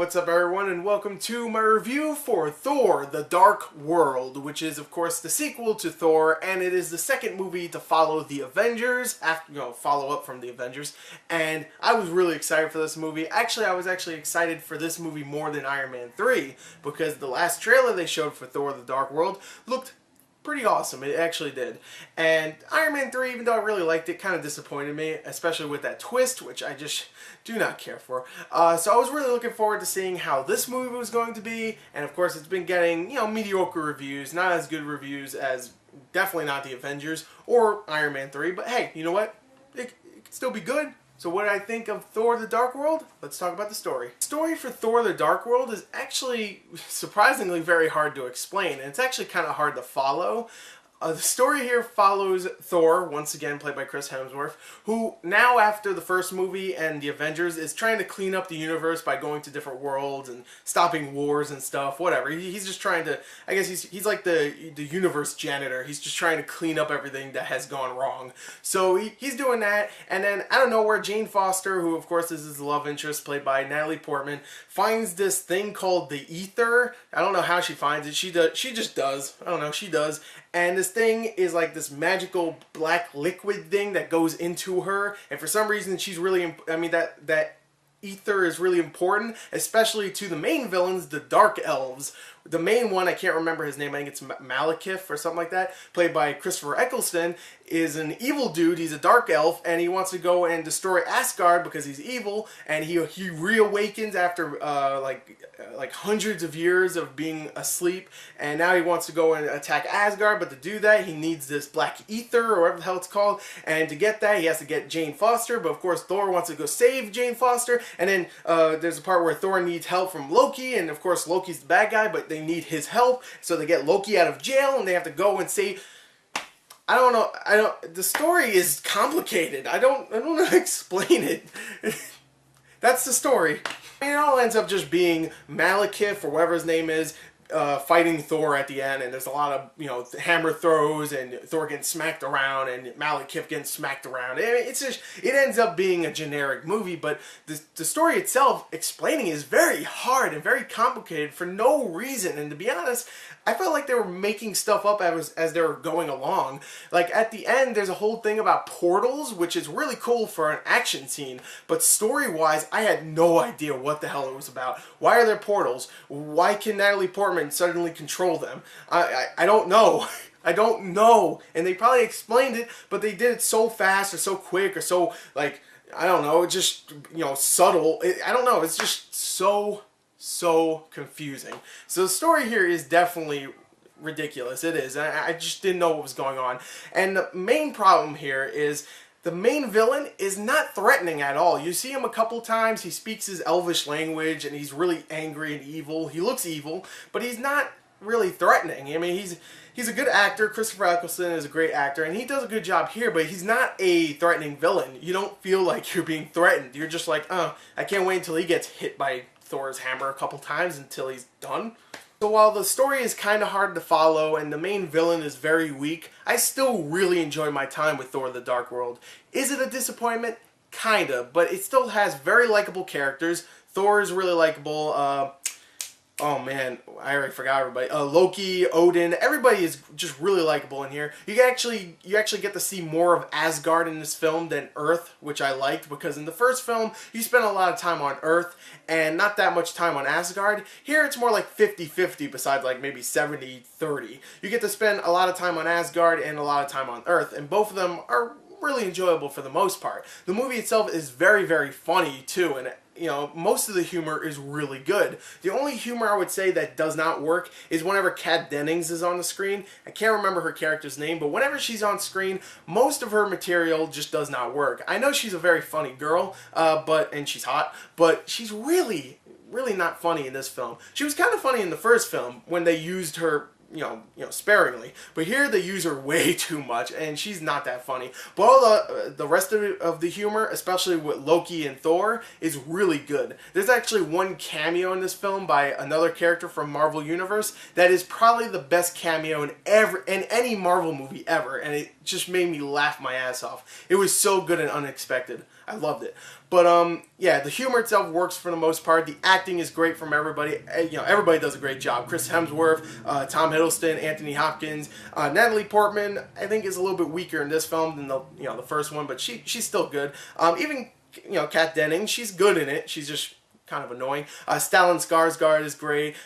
what's up everyone, and welcome to my review for Thor: The Dark World, which is of course the sequel to Thor, and it is the second movie to follow the Avengers, follow up from the Avengers, and I was really excited for this movie. Actually, I was excited for this movie more than Iron Man 3, because the last trailer they showed for Thor: The Dark World looked pretty awesome. It actually did. And Iron Man 3, even though I really liked it, kind of disappointed me, especially with that twist, which I just do not care for. So I was really looking forward to seeing how this movie was going to be, and of course it's been getting, mediocre reviews, not as good reviews as, definitely not the Avengers or Iron Man 3, but hey, you know what? It could still be good. So what did I think of Thor: The Dark World? Let's talk about the story. The story for Thor: The Dark World is actually surprisingly very hard to explain, and it's actually kind of hard to follow. The story here follows Thor, once again played by Chris Hemsworth, who now after the first movie and the Avengers is trying to clean up the universe by going to different worlds and stopping wars and stuff, whatever. He's just trying to, I guess he's like the universe janitor. He's just trying to clean up everything that has gone wrong. So he's doing that, and then out of nowhere, Jane Foster, who of course is his love interest played by Natalie Portman, finds this thing called the ether. I don't know how she finds it. She just does. I don't know, she does. And this thing is like this magical black liquid thing that goes into her, and for some reason she's really, that ether is really important, especially to the main villains, the Dark Elves. The main one, I can't remember his name, I think it's Malekith or something like that, played by Christopher Eccleston, is an evil dude. He's a dark elf, and he wants to go and destroy Asgard because he's evil, and he reawakens after like hundreds of years of being asleep, and now he wants to go and attack Asgard, but to do that he needs this black ether, or whatever the hell it's called, and to get that he has to get Jane Foster, but of course Thor wants to go save Jane Foster, and then there's a part where Thor needs help from Loki, and of course Loki's the bad guy, but they need his help, so they get Loki out of jail, and they have to go and save. I don't know. The story is complicated. I don't know how to explain it. That's the story. It all ends up just being Malekith, or whatever his name is, fighting Thor at the end, and there's a lot of, hammer throws, and Thor getting smacked around, and Malekith getting smacked around. It's just, it ends up being a generic movie, but the story itself, explaining is very hard and very complicated for no reason, and to be honest, I felt like they were making stuff up as they were going along. Like, at the end, there's a whole thing about portals, which is really cool for an action scene, but story-wise, I had no idea what the hell it was about. Why are there portals? Why can Natalie Portman suddenly control them? I don't know. I don't know. And they probably explained it, but they did it so fast or so quick or so, like, I don't know, just, subtle. I don't know. It's just so confusing. So the story here is definitely ridiculous. It is. I just didn't know what was going on. And the main problem here is the main villain is not threatening at all. You see him a couple times, he speaks his Elvish language, and he's really angry and evil. He looks evil, but he's not really threatening. I mean, he's a good actor. Christopher Eccleston is a great actor, and he does a good job here, but he's not a threatening villain. You don't feel like you're being threatened. You're just like, I can't wait until he gets hit by Thor's hammer a couple times until he's done. So while the story is kind of hard to follow and the main villain is very weak, I still really enjoy my time with Thor: The Dark World. Is it a disappointment? Kinda, but it still has very likable characters. Thor is really likable. Oh man, I already forgot everybody. Loki, Odin, everybody is just really likable in here. You actually get to see more of Asgard in this film than Earth, which I liked, because in the first film you spent a lot of time on Earth and not that much time on Asgard. Here it's more like 50-50, besides like maybe 70-30. You get to spend a lot of time on Asgard and a lot of time on Earth, and both of them are really enjoyable for the most part. The movie itself is very, very funny too, and most of the humor is really good. The only humor I would say that does not work is whenever Kat Dennings is on the screen. I can't remember her character's name, but whenever she's on screen, most of her material just does not work. I know she's a very funny girl, and she's hot, but she's really not funny in this film. She was kind of funny in the first film when they used her sparingly. But here they use her way too much, and she's not that funny. But all the rest of the humor, especially with Loki and Thor, is really good. There's actually one cameo in this film by another character from Marvel Universe that is probably the best cameo in any Marvel movie ever, and it just made me laugh my ass off. It was so good and unexpected. I loved it. But yeah, the humor itself works for the most part. The acting is great from everybody. Everybody does a great job. Chris Hemsworth, Tom Hiddleston, Anthony Hopkins, Natalie Portman. I think is a little bit weaker in this film than the first one, but she's still good. Even Kat Dennings, she's good in it. She's just kind of annoying. Stellan Skarsgård is great.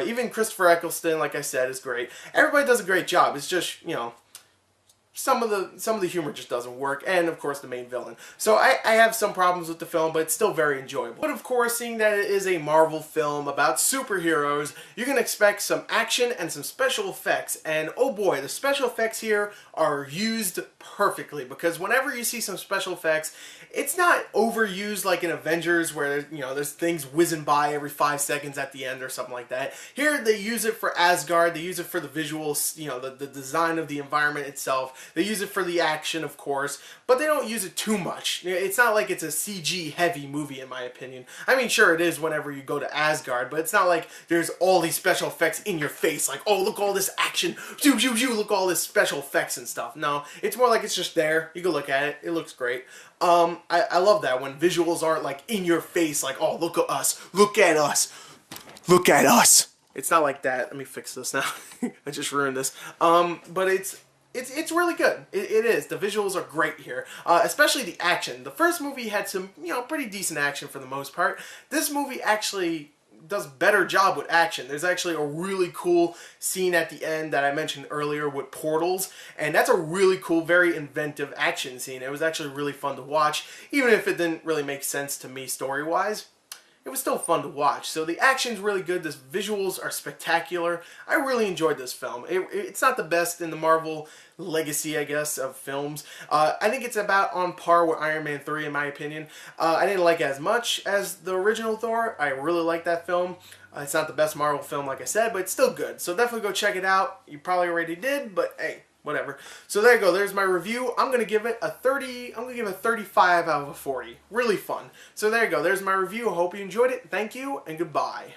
Even Christopher Eccleston, like I said, is great. Everybody does a great job. It's just some of the humor just doesn't work, and of course the main villain. So I have some problems with the film, but it's still very enjoyable. But of course, seeing that it is a Marvel film about superheroes, you can expect some action and some special effects. And oh boy, the special effects here are used perfectly, because whenever you see some special effects, it's not overused like in Avengers where there's things whizzing by every 5 seconds at the end or something like that. Here they use it for Asgard, they use it for the visuals, the design of the environment itself. They use it for the action, of course, but they don't use it too much. It's not like it's a CG heavy movie, in my opinion. I mean, sure it is whenever you go to Asgard, but it's not like there's all these special effects in your face, like, oh, look all this action, look all this special effects and stuff. No, it's more like it's just there. You can look at it. It looks great. I love that when visuals aren't like in your face, like, oh, look at us, look at us, look at us. It's not like that. Let me fix this now. I just ruined this. But it's really good. It is. The visuals are great here, especially the action. The first movie had some, pretty decent action for the most part. This movie actually does better job with action. There's actually a really cool scene at the end that I mentioned earlier with portals, and that's a really cool, very inventive action scene. It was actually really fun to watch, even if it didn't really make sense to me story-wise. It was still fun to watch. So the action's really good. The visuals are spectacular. I really enjoyed this film. It's not the best in the Marvel legacy, I guess, of films. I think it's about on par with Iron Man 3, in my opinion. I didn't like it as much as the original Thor. I really like that film. It's not the best Marvel film, like I said, but it's still good. So definitely go check it out. You probably already did, but hey, whatever. So there you go. There's my review. I'm going to give it a 30. I'm going to give it a 35 out of a 40. Really fun. So there you go. There's my review. I hope you enjoyed it. Thank you, and goodbye.